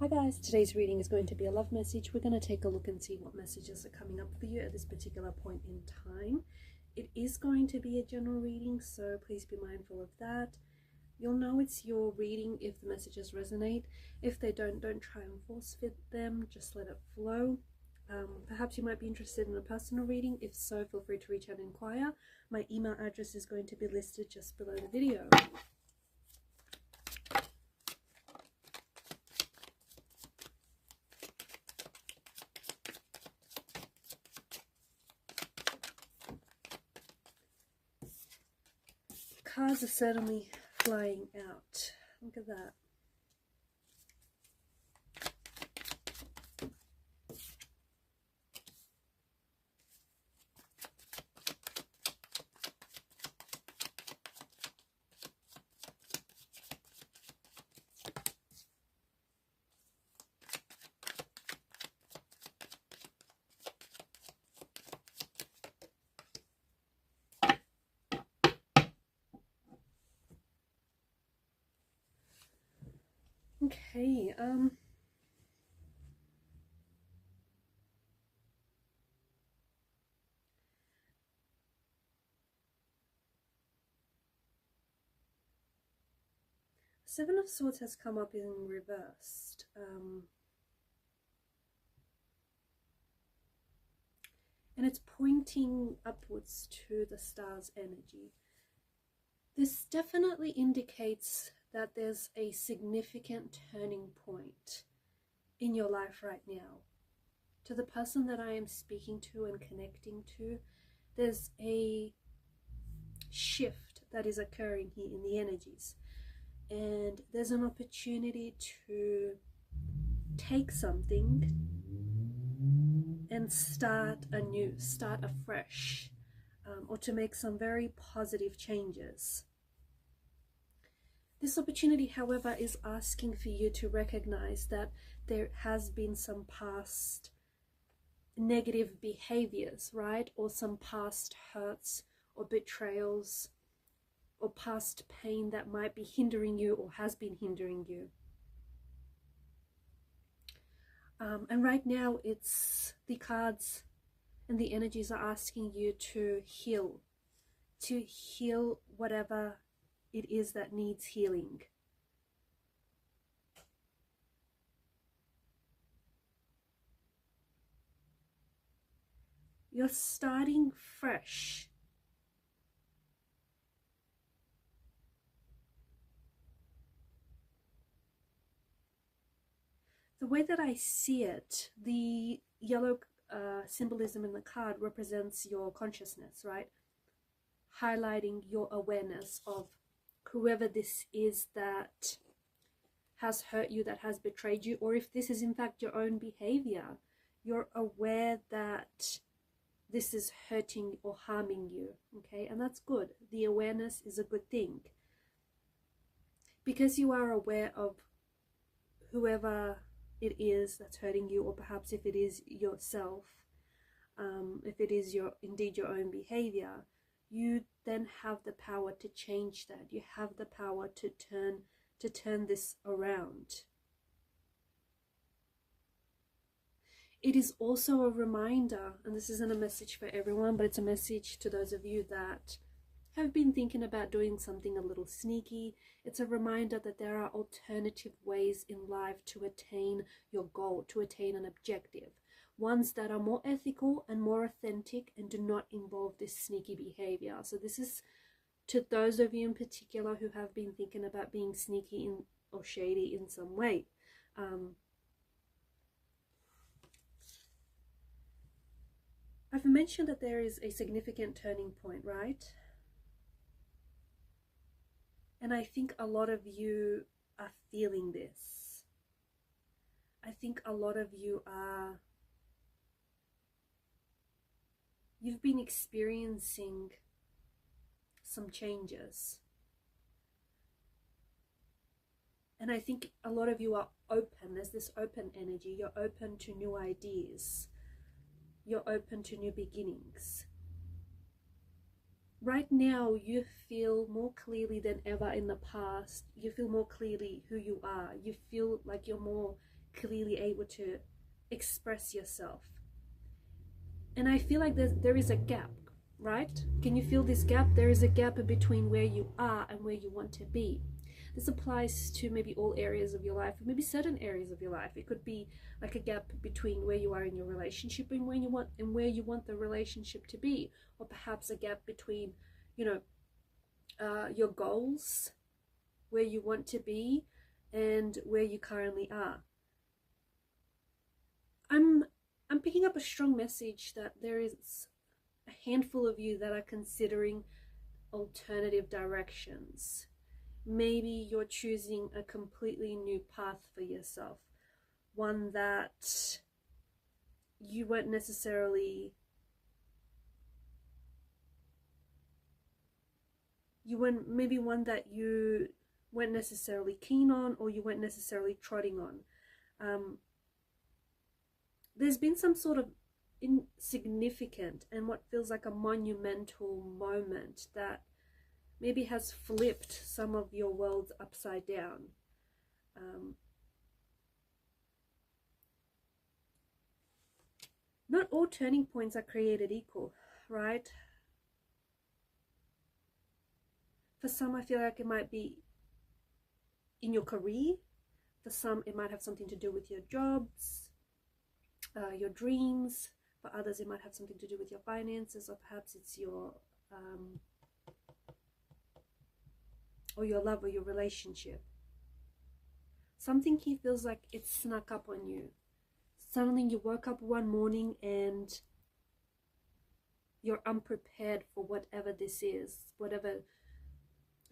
Hi guys, today's reading is going to be a love message. We're going to take a look and see what messages are coming up for you at this particular point in time. It is going to be a general reading, so please be mindful of that. You'll know it's your reading if the messages resonate. If they don't try and force fit them, just let it flow. Perhaps you might be interested in a personal reading. If so, feel free to reach out and inquire. My email address is going to be listed just below the video. Cards are certainly flying out. Look at that. Okay, Seven of Swords has come up in reversed. And it's pointing upwards to the star's energy. This definitely indicates that there's a significant turning point in your life right now. To the person that I am speaking to and connecting to, there's a shift that is occurring here in the energies. And there's an opportunity to take something and start anew, start afresh, or to make some very positive changes. This opportunity, however, is asking for you to recognize that there has been some past negative behaviors, right? Or some past hurts or betrayals or past pain that might be hindering you or has been hindering you. And right now, it's the cards and the energies are asking you to heal whatever it is that needs healing. You're starting fresh. The way that I see it, the yellow symbolism in the card represents your consciousness, right? Highlighting your awareness of whoever this is that has hurt you, that has betrayed you, or if this is in fact your own behavior, you're aware that this is hurting or harming you, okay? And that's good. The awareness is a good thing. Because you are aware of whoever it is that's hurting you, or perhaps if it is yourself, if it is indeed your own behavior, you then have the power to change that. You have the power to turn this around. It is also a reminder, and this isn't a message for everyone, but it's a message to those of you that have been thinking about doing something a little sneaky. It's a reminder that there are alternative ways in life to attain your goal, to attain an objective. Ones that are more ethical and more authentic and do not involve this sneaky behavior. So this is to those of you in particular who have been thinking about being sneaky or shady in some way. I've mentioned that there is a significant turning point, right? And I think a lot of you are feeling this. I think a lot of you you've been experiencing some changes. And I think a lot of you are open. There's this open energy. You're open to new ideas. You're open to new beginnings. Right now, you feel more clearly than ever in the past. You feel more clearly who you are. You feel like you're more clearly able to express yourself. And I feel like there is a gap, right? Can you feel this gap? There is a gap between where you are and where you want to be. This applies to maybe all areas of your life, or maybe certain areas of your life. It could be like a gap between where you are in your relationship and where you want the relationship to be, or perhaps a gap between, you know, your goals, where you want to be, and where you currently are. I'm picking up a strong message that there is a handful of you that are considering alternative directions. Maybe you're choosing a completely new path for yourself, one that you weren't necessarily maybe one that you weren't necessarily keen on, or you weren't necessarily trotting on. There's been some sort of insignificant and what feels like a monumental moment that maybe has flipped some of your worlds upside down. Not all turning points are created equal, right? For some, I feel like it might be in your career. For some, it might have something to do with your jobs, your dreams. For others, it might have something to do with your finances, or perhaps it's your or your love or your relationship. Something here feels like it snuck up on you. Suddenly you woke up one morning and you're unprepared for whatever this is, whatever.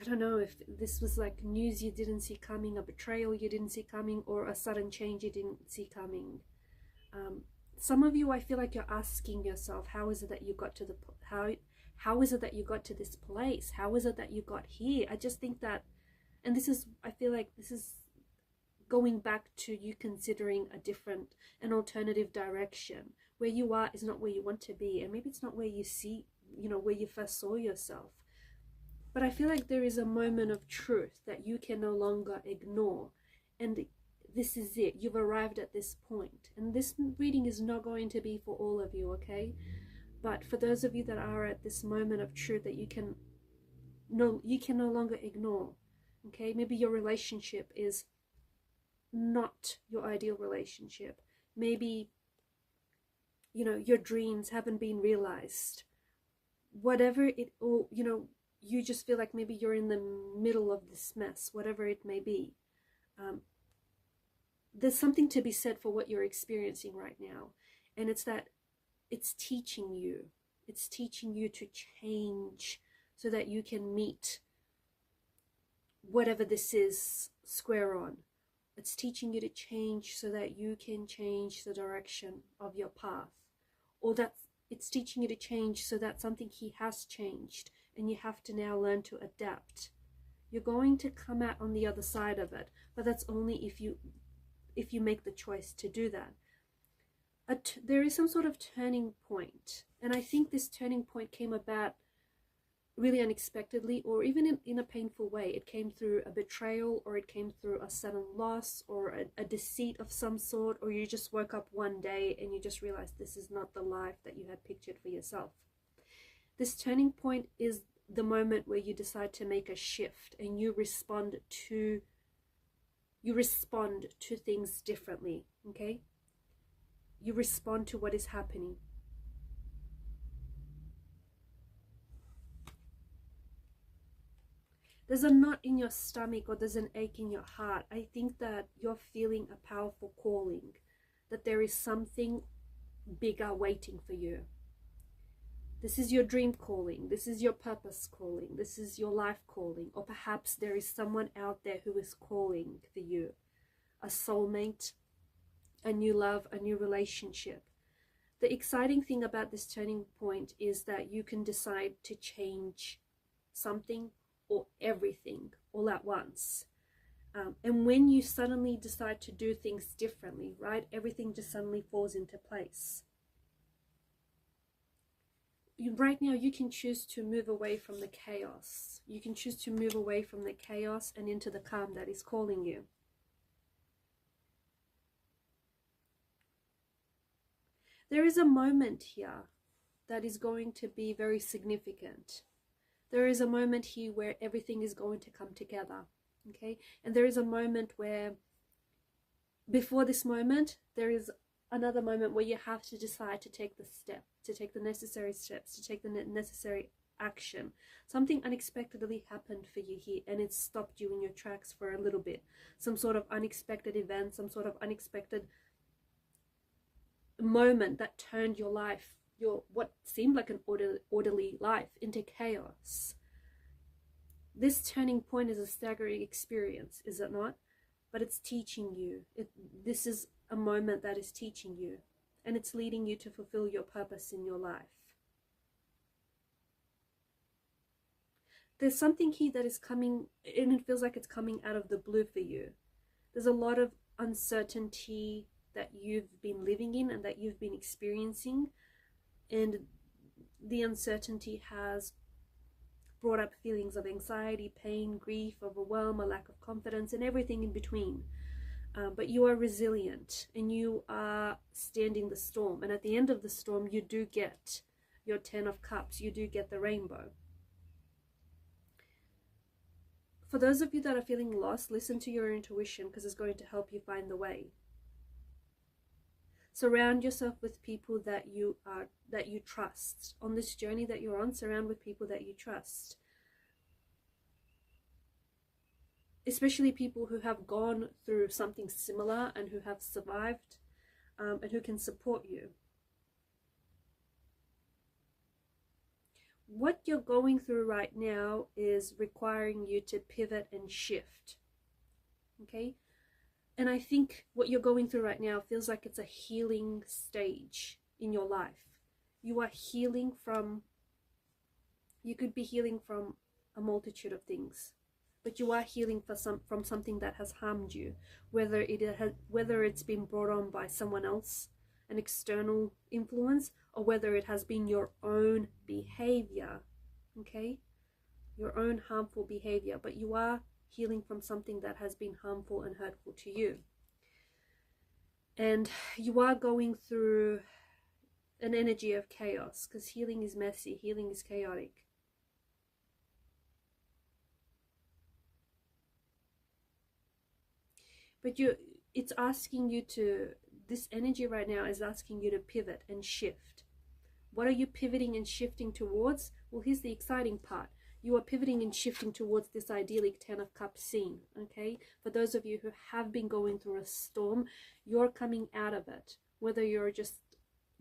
I don't know if this was like news you didn't see coming, a betrayal you didn't see coming, or a sudden change you didn't see coming. Some of you, I feel like you're asking yourself, how is it that you got to how is it that you got to this place? How is it that you got here? I just think that, and this is, I feel like this is going back to you considering an alternative direction. Where you are is not where you want to be, and maybe it's not where you see, you know, where you first saw yourself. But I feel like there is a moment of truth that you can no longer ignore, and this is it. You've arrived at this point, and this reading is not going to be for all of you, okay? But for those of you that are at this moment of truth that you can no longer ignore, okay? Maybe your relationship is not your ideal relationship. Maybe, you know, your dreams haven't been realized. Whatever it, or, you know, you just feel like maybe you're in the middle of this mess, whatever it may be. There's something to be said for what you're experiencing right now. And it's that it's teaching you. It's teaching you to change so that you can meet whatever this is square on. It's teaching you to change so that you can change the direction of your path. Or that it's teaching you to change so that something here has changed and you have to now learn to adapt. You're going to come out on the other side of it, but that's only if you make the choice to do that. There is some sort of turning point, and I think this turning point came about really unexpectedly, or even in a painful way. It came through a betrayal, or it came through a sudden loss, or a deceit of some sort, or you just woke up one day and you just realized this is not the life that you had pictured for yourself. This turning point is the moment where you decide to make a shift and you respond to things differently, okay? You respond to what is happening. There's a knot in your stomach, or there's an ache in your heart. I think that you're feeling a powerful calling, that there is something bigger waiting for you. This is your dream calling. This is your purpose calling. This is your life calling. Or perhaps there is someone out there who is calling for you. A soulmate, a new love, a new relationship. The exciting thing about this turning point is that you can decide to change something or everything all at once. And when you suddenly decide to do things differently, right, everything just suddenly falls into place. Right now, you can choose to move away from the chaos. You can choose to move away from the chaos and into the calm that is calling you. There is a moment here that is going to be very significant. There is a moment here where everything is going to come together, okay? And there is a moment where, before this moment, there is another moment where you have to decide to take the step, to take the necessary steps, to take the necessary action. Something unexpectedly happened for you here, and it stopped you in your tracks for a little bit. Some sort of unexpected event, some sort of unexpected moment that turned your life, your what seemed like an orderly life, into chaos. This turning point is a staggering experience, is it not? But it's teaching you. This is a moment that is teaching you, and it's leading you to fulfill your purpose in your life. There's something here that is coming, and it feels like it's coming out of the blue for you. There's a lot of uncertainty that you've been living in and that you've been experiencing, and the uncertainty has brought up feelings of anxiety, pain, grief, overwhelm, a lack of confidence, and everything in between. But you are resilient, and you are standing the storm, and at the end of the storm you do get your 10 of Cups, you do get the rainbow. For those of you that are feeling lost, listen to your intuition, because it's going to help you find the way. Surround yourself with people that you trust. On this journey that you're on, surround with people that you trust. Especially people who have gone through something similar and who have survived, and who can support you. What you're going through right now is requiring you to pivot and shift. Okay? And I think what you're going through right now feels like it's a healing stage in your life. You are healing from, you could be healing from a multitude of things, but you are healing from something that has harmed you, whether it's been brought on by someone else, an external influence, or whether it has been your own behavior, okay? Your own harmful behavior, but you are healing from something that has been harmful and hurtful to you. And you are going through an energy of chaos, because healing is messy, healing is chaotic. But it's asking you to, this energy right now is asking you to pivot and shift. What are you pivoting and shifting towards? Well, here's the exciting part. You are pivoting and shifting towards this idyllic 10 of Cups scene, okay? For those of you who have been going through a storm, you're coming out of it. Whether you're just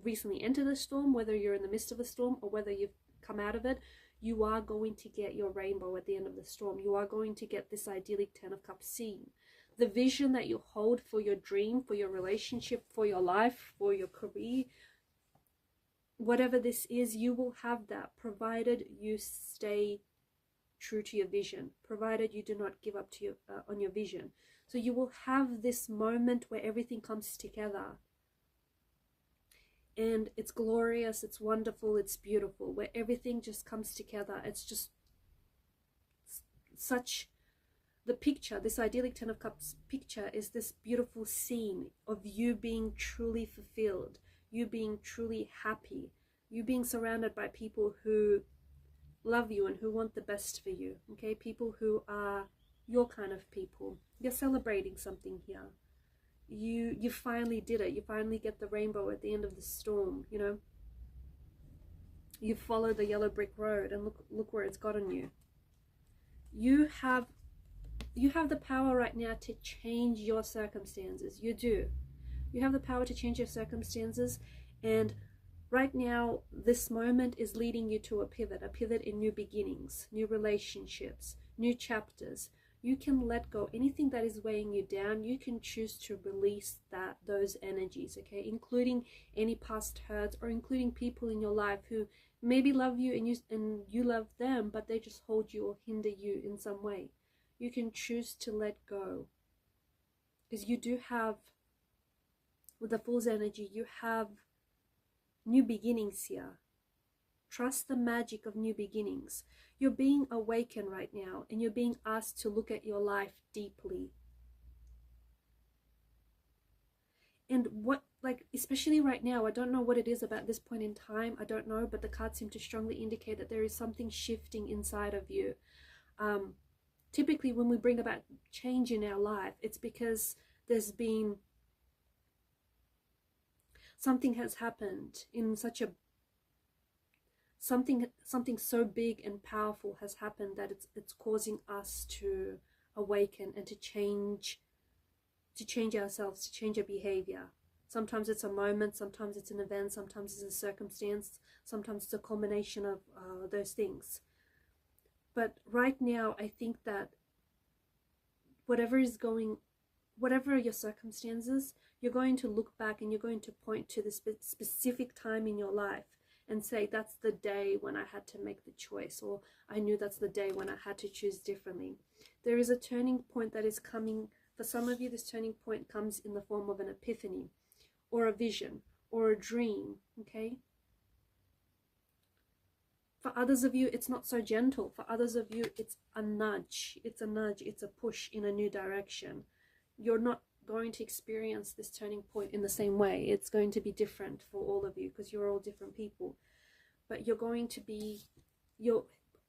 recently entered a storm, whether you're in the midst of a storm, or whether you've come out of it, you are going to get your rainbow at the end of the storm. You are going to get this idyllic 10 of Cups scene. The vision that you hold for your dream, for your relationship, for your life, for your career, whatever this is, you will have that, provided you stay true to your vision, provided you do not give up to on your vision. So you will have this moment where everything comes together, and it's glorious, it's wonderful, it's beautiful, where everything just comes together. It's just such, the picture, this idyllic 10 of Cups picture is this beautiful scene of you being truly fulfilled, you being truly happy, you being surrounded by people who love you and who want the best for you, okay? People who are your kind of people. You're celebrating something here. You finally did it. You finally get the rainbow at the end of the storm, you know? You follow the yellow brick road, and look where it's gotten you. You have the power right now to change your circumstances. You do. You have the power to change your circumstances, and right now, this moment is leading you to a pivot in new beginnings, new relationships, new chapters. You can let go anything that is weighing you down. You can choose to release those energies, okay? Including any past hurts, or including people in your life who maybe love you and you love them, but they just hold you or hinder you in some way. You can choose to let go, because you do have, with the Fool's energy, you have new beginnings here. Trust the magic of new beginnings. You're being awakened right now, and you're being asked to look at your life deeply. And like, especially right now, I don't know what it is about this point in time, I don't know, but the cards seem to strongly indicate that there is something shifting inside of you. Typically when we bring about change in our life, it's because there's been something has happened in such a something so big and powerful has happened that it's causing us to awaken and to change ourselves, to change our behavior. Sometimes it's a moment, sometimes it's an event, sometimes it's a circumstance, sometimes it's a combination of those things. But right now, I think that whatever your circumstances, you're going to look back and you're going to point to the specific time in your life and say, that's the day when I had to make the choice, or I knew that's the day when I had to choose differently. There is a turning point that is coming. For some of you, this turning point comes in the form of an epiphany, or a vision, or a dream, okay? For others of you, it's not so gentle. For others of you, it's a nudge. It's a nudge. It's a push in a new direction. You're not going to experience this turning point in the same way. It's going to be different for all of you because you're all different people. But you're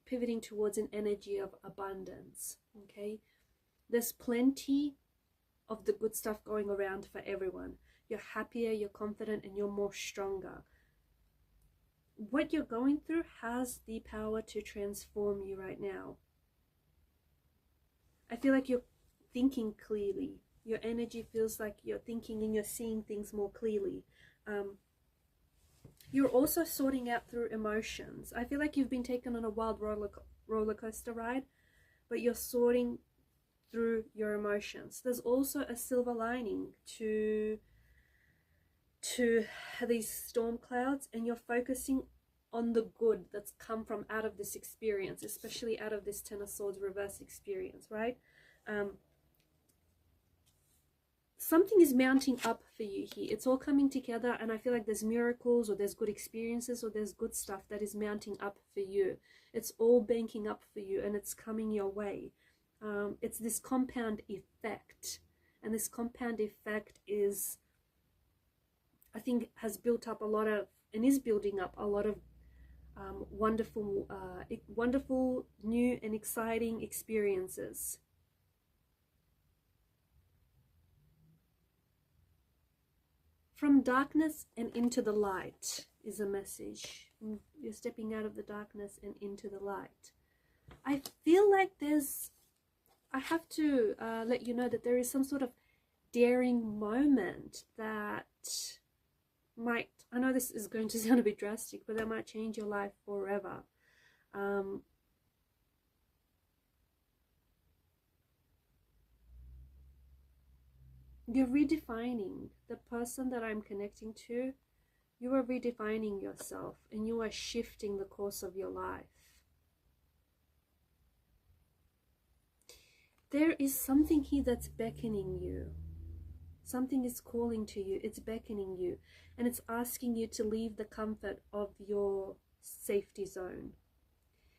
pivoting towards an energy of abundance, okay? There's plenty of the good stuff going around for everyone. You're happier, you're confident, and you're more stronger. What you're going through has the power to transform you right now. I feel like you're thinking clearly. Your energy feels like you're thinking and you're seeing things more clearly. You're also sorting out through emotions. I feel like you've been taken on a wild roller coaster ride, but you're sorting through your emotions. There's also a silver lining to these storm clouds, and you're focusing on the good that's come from out of this experience, especially out of this Ten of Swords reverse experience, right? Something is mounting up for you here. It's all coming together, and I feel like there's miracles, or there's good experiences, or there's good stuff that is mounting up for you. It's all banking up for you, and it's coming your way. It's this compound effect, and this compound effect is, I think, has built up a lot of, and is building up a lot of wonderful new and exciting experiences. From darkness and into the light is a message. You're stepping out of the darkness and into the light. I feel like I have to let you know that there is some sort of daring moment that might, I know this is going to sound a bit drastic, but that might change your life forever. You're redefining the person that I'm connecting to. You are redefining yourself, and you are shifting the course of your life. There is something here that's beckoning you. Something is calling to you. It's beckoning you, and it's asking you to leave the comfort of your safety zone.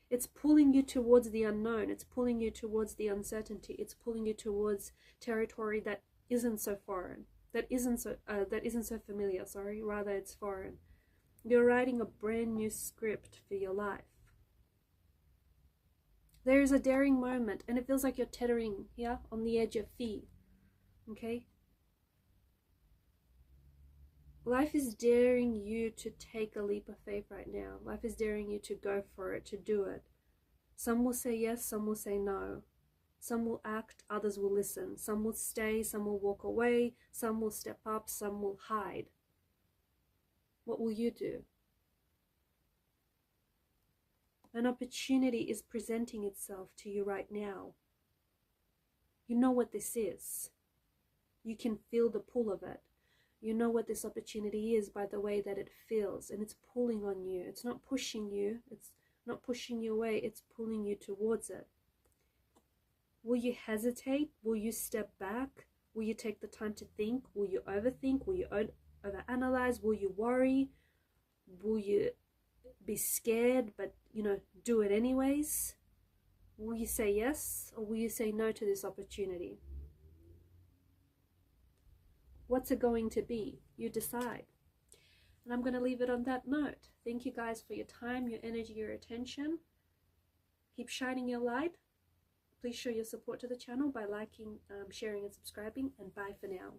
It's pulling you towards the unknown. It's pulling you towards the uncertainty. It's pulling you towards territory that isn't so foreign, that isn't so familiar, sorry, rather it's foreign. You're writing a brand new script for your life. There is a daring moment, and it feels like you're teetering here on the edge of fear, okay? Life is daring you to take a leap of faith right now. Life is daring you to go for it, to do it. Some will say yes, some will say no. Some will act, others will listen. Some will stay, some will walk away. Some will step up, some will hide. What will you do? An opportunity is presenting itself to you right now. You know what this is. You can feel the pull of it. You know what this opportunity is by the way that it feels, and it's pulling on you. It's not pushing you. It's not pushing you away. It's pulling you towards it. Will you hesitate? Will you step back? Will you take the time to think? Will you overthink? Will you overanalyze? Will you worry? Will you be scared but, do it anyways? Will you say yes, or will you say no to this opportunity? What's it going to be? You decide. And I'm going to leave it on that note. Thank you guys for your time, your energy, your attention. Keep shining your light. Please show your support to the channel by liking, sharing, and subscribing. And bye for now.